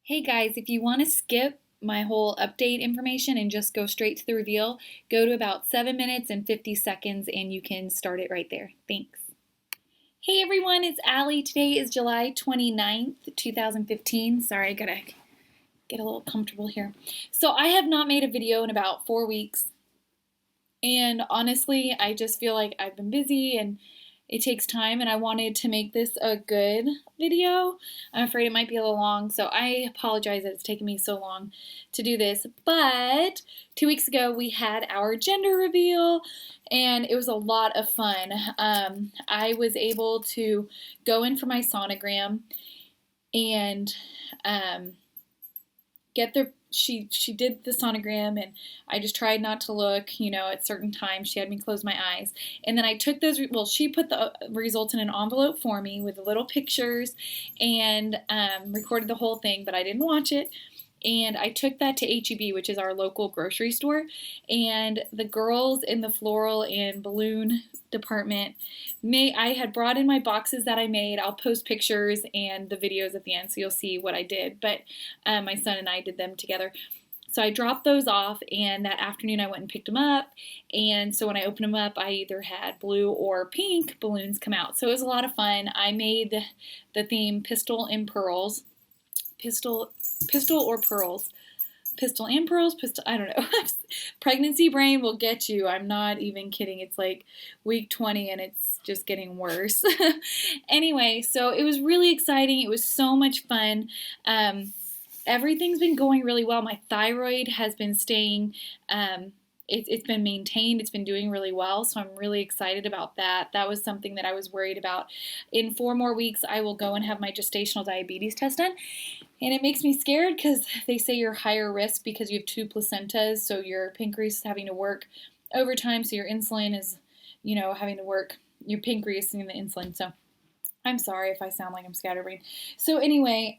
Hey guys, if you want to skip my whole update information and just go straight to the reveal, go to about 7 minutes and 50 seconds and you can start it right there. Thanks. Hey everyone, it's Allie. Today is July 29th, 2015. Sorry, I gotta get a little comfortable here. So I have not made a video in about 4 weeks. And honestly, I just feel like I've been busy and it takes time, and I wanted to make this a good video. I'm afraid it might be a little long, so I apologize that it's taken me so long to do this. But 2 weeks ago, we had our gender reveal, and it was a lot of fun. I was able to go in for my sonogram and get the she did the sonogram, and I just tried not to look, at certain times. She had me close my eyes, and then I took those. Well, she put the results in an envelope for me with the little pictures, and recorded the whole thing, but I didn't watch it. And I took that to HEB, which is our local grocery store, and the girls in the floral and balloon department I had brought in my boxes that I made. I'll post pictures and the videos at the end so you'll see what I did, but my son and I did them together. So I dropped those off, and that afternoon I went and picked them up, and so when I opened them up, I either had blue or pink balloons come out. So it was a lot of fun. I made the theme Pistol and Pearls. Pistol or pearls. Pistol and pearls, I don't know. Pregnancy brain will get you. I'm not even kidding. It's like week 20 and it's just getting worse. Anyway, so it was really exciting. It was so much fun. Everything's been going really well. My thyroid has been staying, it's been maintained. It's been doing really well, so I'm really excited about that. That was something that I was worried about. In 4 more weeks, I will go and have my gestational diabetes test done. And it makes me scared because they say you're higher risk because you have 2 placentas, so your pancreas is having to work overtime, so your insulin is, having to work, your pancreas and the insulin. So I'm sorry if I sound like I'm scatterbrained. So anyway,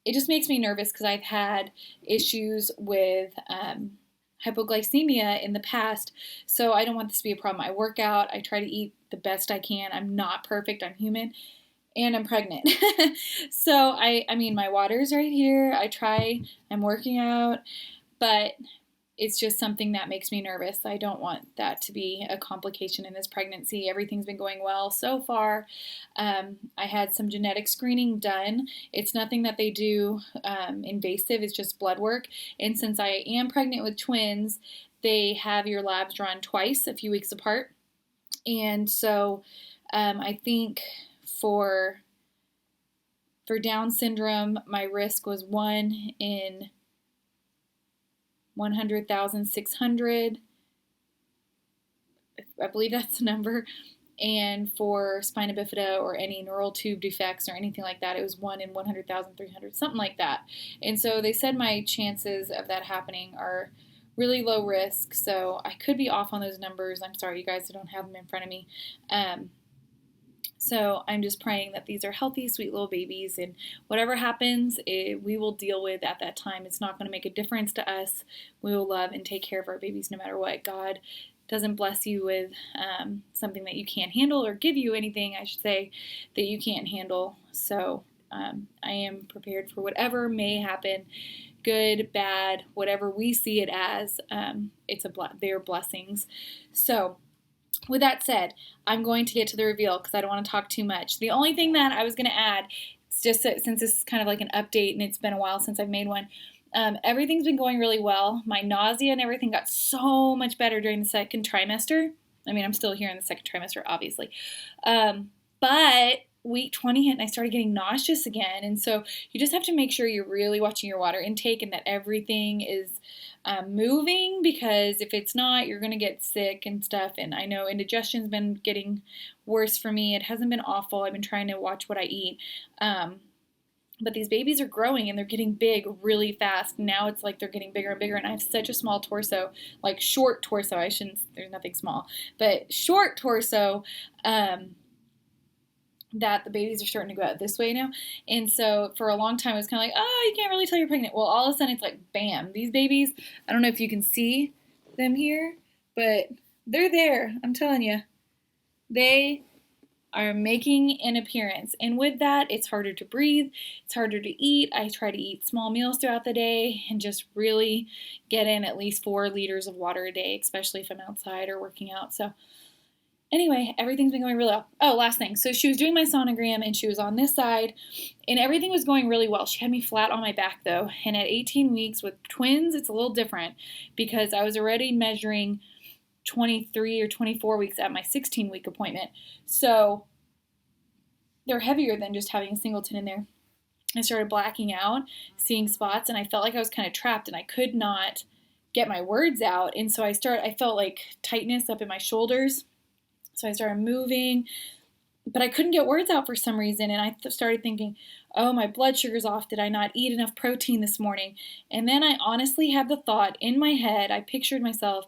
it just makes me nervous because I've had issues with hypoglycemia in the past, so I don't want this to be a problem. I work out, I try to eat the best I can. I'm not perfect, I'm human, and I'm pregnant. So I mean, my water's right here. I'm working out, but it's just something that makes me nervous. I don't want that to be a complication in this pregnancy. Everything's been going well so far. I had some genetic screening done. It's nothing that they do invasive. It's just blood work. And since I am pregnant with twins, they have your labs drawn twice, a few weeks apart. And so I think for Down syndrome, my risk was 1 in 100,600. I believe that's the number. And for spina bifida or any neural tube defects or anything like that, it was 1 in 100,300, something like that. And so they said my chances of that happening are really low risk. So I could be off on those numbers. I'm sorry, you guys, I don't have them in front of me. So I'm just praying that these are healthy, sweet little babies, and whatever happens, we will deal with at that time. It's not going to make a difference to us. We will love and take care of our babies no matter what. God doesn't bless you with something that you can't handle, or give you anything, I should say, that you can't handle. So I am prepared for whatever may happen, good, bad, whatever we see it as. They're blessings. So with that said, I'm going to get to the reveal because I don't want to talk too much. The only thing that I was going to add, just since this is kind of like an update and it's been a while since I've made one, everything's been going really well. My nausea and everything got so much better during the second trimester. I mean, I'm still here in the second trimester, obviously. But week 20 hit and I started getting nauseous again. And so you just have to make sure you're really watching your water intake and that everything is moving, because if it's not, you're going to get sick and stuff. And I know indigestion's been getting worse for me. It hasn't been awful. I've been trying to watch what I eat. But these babies are growing and they're getting big really fast. Now it's like they're getting bigger and bigger, and I have such a small torso, like short torso. There's nothing small, but short torso, that the babies are starting to go out this way now. And so for a long time, it was kind of like, oh, you can't really tell you're pregnant. Well, all of a sudden it's like, bam, these babies, I don't know if you can see them here, but they're there. I'm telling you, are making an appearance. And with that, it's harder to breathe, it's harder to eat. I try to eat small meals throughout the day and just really get in at least 4 liters of water a day, especially if I'm outside or working out. So anyway, everything's been going really well. Oh, last thing. So she was doing my sonogram and she was on this side and everything was going really well. She had me flat on my back though. And at 18 weeks with twins, it's a little different because I was already measuring 23 or 24 weeks at my 16-week appointment. So they're heavier than just having a singleton in there. I started blacking out, seeing spots, and I felt like I was kind of trapped and I could not get my words out. And so I felt like tightness up in my shoulders. So I started moving, but I couldn't get words out for some reason. And I started thinking, oh, my blood sugar's off. Did I not eat enough protein this morning? And then I honestly had the thought in my head, I pictured myself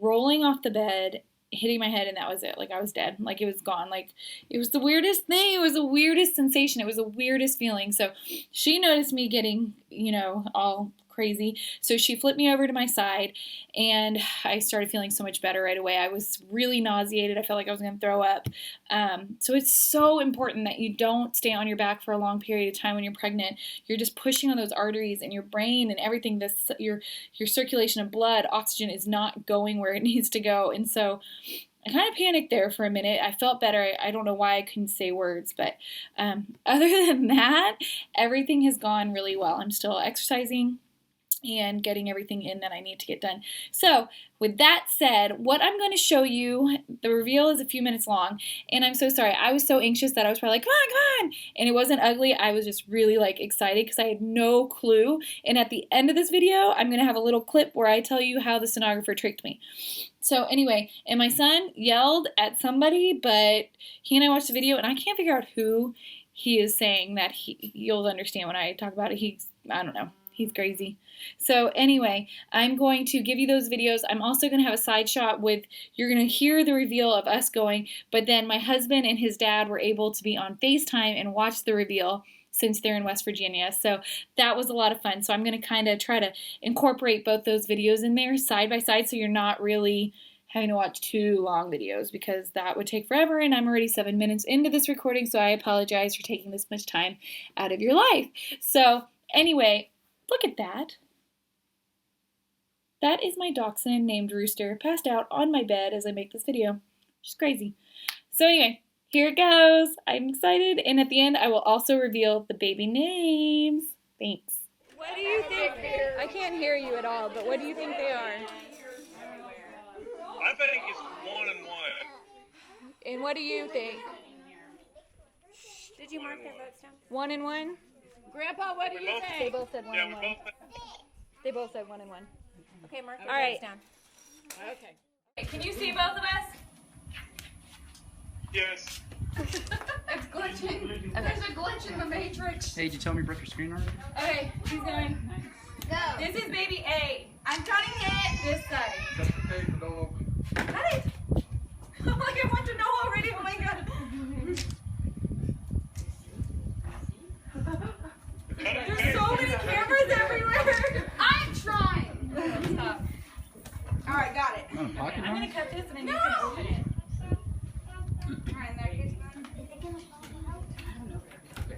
rolling off the bed, hitting my head, and that was it. Like I was dead. Like it was gone. Like it was the weirdest thing. It was the weirdest sensation. It was the weirdest feeling. So she noticed me getting, all crazy. So she flipped me over to my side and I started feeling so much better right away. I was really nauseated. I felt like I was going to throw up. So it's so important that you don't stay on your back for a long period of time when you're pregnant. You're just pushing on those arteries and your brain and everything. Your circulation of blood, oxygen is not going where it needs to go. And so I kind of panicked there for a minute. I felt better. I don't know why I couldn't say words, but other than that, everything has gone really well. I'm still exercising and getting everything in that I need to get done. So with that said, what I'm going to show you, the reveal is a few minutes long, and I'm so sorry. I was so anxious that I was probably like, come on, come on, and it wasn't ugly. I was just really excited because I had no clue, and at the end of this video, I'm going to have a little clip where I tell you how the sonographer tricked me. So anyway, and my son yelled at somebody, but he and I watched the video, and I can't figure out who he is saying that you'll understand when I talk about it. I don't know. He's crazy. So anyway, I'm going to give you those videos. I'm also going to have a side shot you're going to hear the reveal of us going, but then my husband and his dad were able to be on FaceTime and watch the reveal since they're in West Virginia. So that was a lot of fun. So I'm going to kind of try to incorporate both those videos in there side by side so you're not really having to watch 2 long videos because that would take forever and I'm already 7 minutes into this recording, so I apologize for taking this much time out of your life. So anyway, look at that. That is my dachshund named Rooster, passed out on my bed as I make this video. She's crazy. So anyway, here it goes. I'm excited, and at the end I will also reveal the baby names. Thanks. What do you think? I can't hear you at all, but what do you think they are? I think it's 1 and 1. And what do you think? Did you mark their votes down? 1 and 1? Grandpa, what do you think? They both said 1 and 1. They both said 1 and 1. Okay, mark your All right. votes down. Okay. Can you see both of us? Yes. It's glitching. There's a glitch in the matrix. Hey, did you tell me you broke your screen already? Okay, he's going. Go. This is baby A. I'm counting it. This side. Just in case, but don't open. Got it. Like I want to know already. Oh my god. There's so many cameras everywhere. I'm trying. Stop. All right, got it. Oh, pocket I'm gonna cut this and then you can open it. All right, there you go.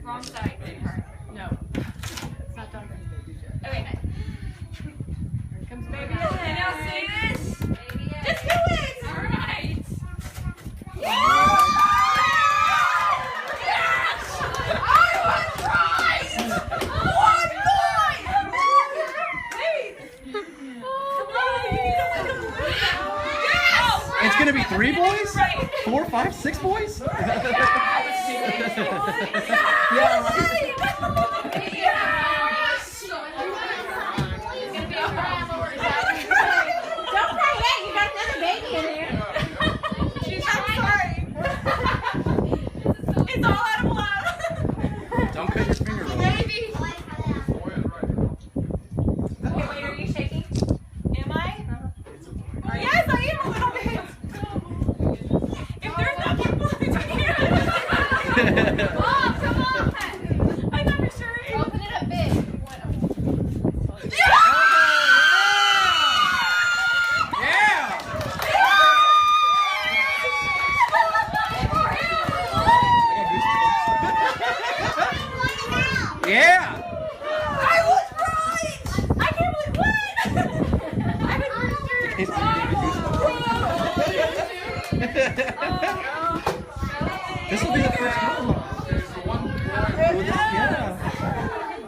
Wrong side. No. It's not done. Okay. Here comes baby. Can y'all see this? Let's do it! All right. It's gonna be 3 boys? 4, 5, 6 boys? Don't cry yet. You got another baby in there. I'm sorry. It's all out of love. Don't cut your finger off. Baby. Okay, wait, are you shaking? Am I? Yes, I am a little bit. If there's not more boys here. Mom, come on. I'm not for sure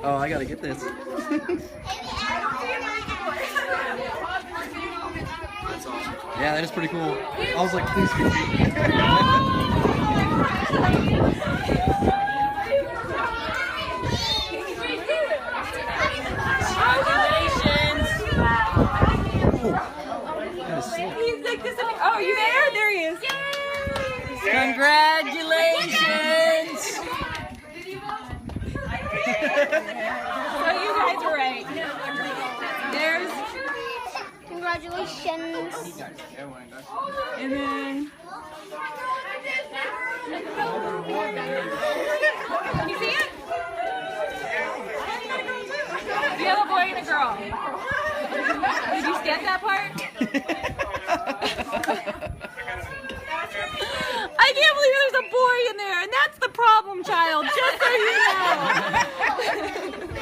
Oh, I gotta get this. Yeah, that is pretty cool. I was like, please repeat. He's like this. Oh, you there? There he is. Congratulations. So you guys are right. There's. Congratulations. And then. Can you see it? You have a boy and a girl. Did you skip that part? I can't believe there's a boy in there, and that's the problem child, just so you know.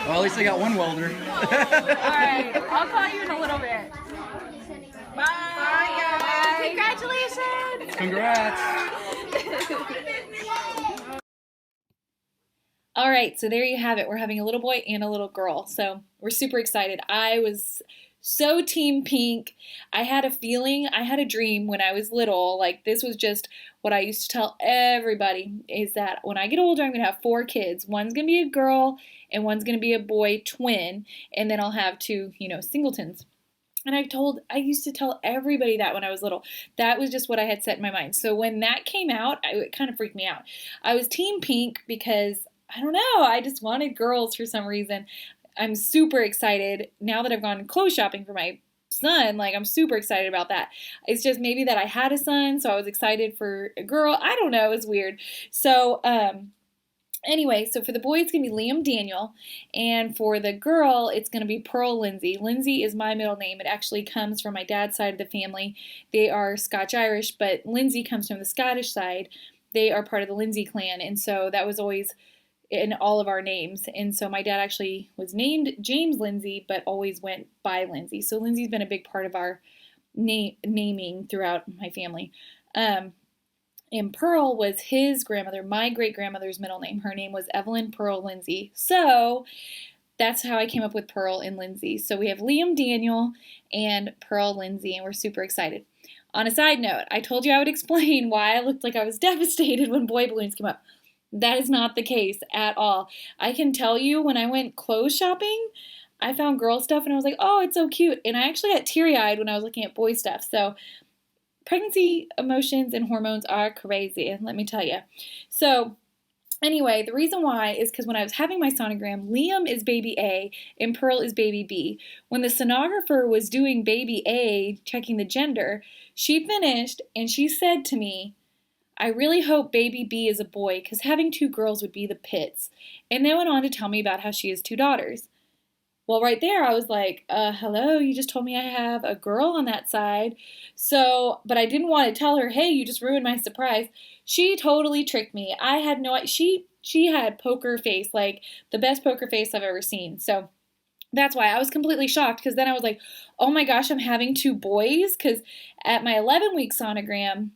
Well, at least I got one welder. Alright, I'll call you in a little bit. Bye. Bye, guys. Congratulations. Congrats. All right, so there you have it. We're having a little boy and a little girl. So we're super excited. I was so team pink. I had a feeling, I had a dream when I was little, like this was just what I used to tell everybody, is that when I get older, I'm going to have 4 kids. One's going to be a girl and one's going to be a boy twin, and then I'll have 2, singletons. And I used to tell everybody that when I was little. That was just what I had set in my mind. So when that came out, it kind of freaked me out. I was team pink because, I don't know, I just wanted girls for some reason. I'm super excited now that I've gone clothes shopping for my son. Like, I'm super excited about that. It's just maybe that I had a son, so I was excited for a girl. I don't know. It was weird. So, anyway, so for the boy, it's going to be Liam Daniel, and for the girl, it's going to be Pearl Lindsay. Lindsay is my middle name. It actually comes from my dad's side of the family. They are Scotch-Irish, but Lindsay comes from the Scottish side. They are part of the Lindsay clan, and so that was always in all of our names. And so my dad actually was named James Lindsay, but always went by Lindsay. So Lindsay's been a big part of our naming throughout my family. And Pearl was his grandmother, my great-grandmother's middle name. Her name was Evelyn Pearl Lindsay. So that's how I came up with Pearl and Lindsay. So we have Liam Daniel and Pearl Lindsay, and we're super excited. On a side note, I told you I would explain why I looked like I was devastated when boy balloons came up. That is not the case at all. I can tell you when I went clothes shopping, I found girl stuff and I was like, oh, it's so cute. And I actually got teary-eyed when I was looking at boy stuff. So pregnancy emotions and hormones are crazy, let me tell you. So anyway, the reason why is because when I was having my sonogram, Liam is baby A and Pearl is baby B. When the sonographer was doing baby A, checking the gender, she finished and she said to me, I really hope baby B is a boy because having 2 girls would be the pits. And then went on to tell me about how she has 2 daughters. Well, right there, I was like, hello, you just told me I have a girl on that side. So, but I didn't want to tell her, hey, you just ruined my surprise. She totally tricked me. I had no idea. She had poker face, like the best poker face I've ever seen. So that's why I was completely shocked, because then I was like, oh my gosh, I'm having 2 boys. Because at my 11-week sonogram,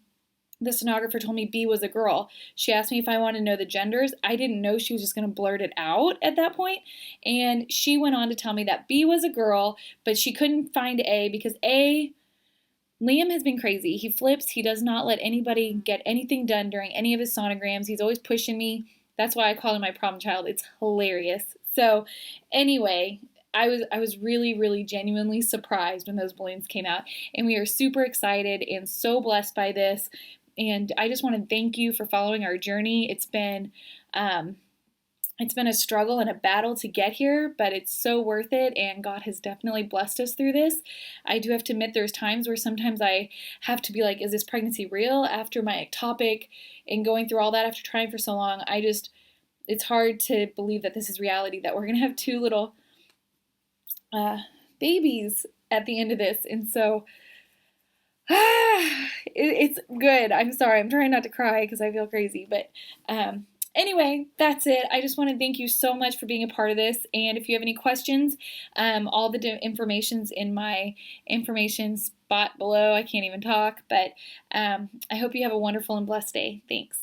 the sonographer told me B was a girl. She asked me if I wanted to know the genders. I didn't know she was just going to blurt it out at that point. And she went on to tell me that B was a girl, but she couldn't find A because Liam has been crazy. He flips. He does not let anybody get anything done during any of his sonograms. He's always pushing me. That's why I call him my problem child. It's hilarious. So anyway, I was really, really genuinely surprised when those balloons came out. And we are super excited and so blessed by this. And I just want to thank you for following our journey. It's been a struggle and a battle to get here, but it's so worth it, and God has definitely blessed us through this. I do have to admit there's times where sometimes I have to be like, is this pregnancy real? After my ectopic and going through all that after trying for so long, it's hard to believe that this is reality, that we're going to have 2 little babies at the end of this. And so it's good. I'm sorry. I'm trying not to cry because I feel crazy. But anyway, that's it. I just want to thank you so much for being a part of this. And if you have any questions, all the information's in my information spot below. I can't even talk. But I hope you have a wonderful and blessed day. Thanks.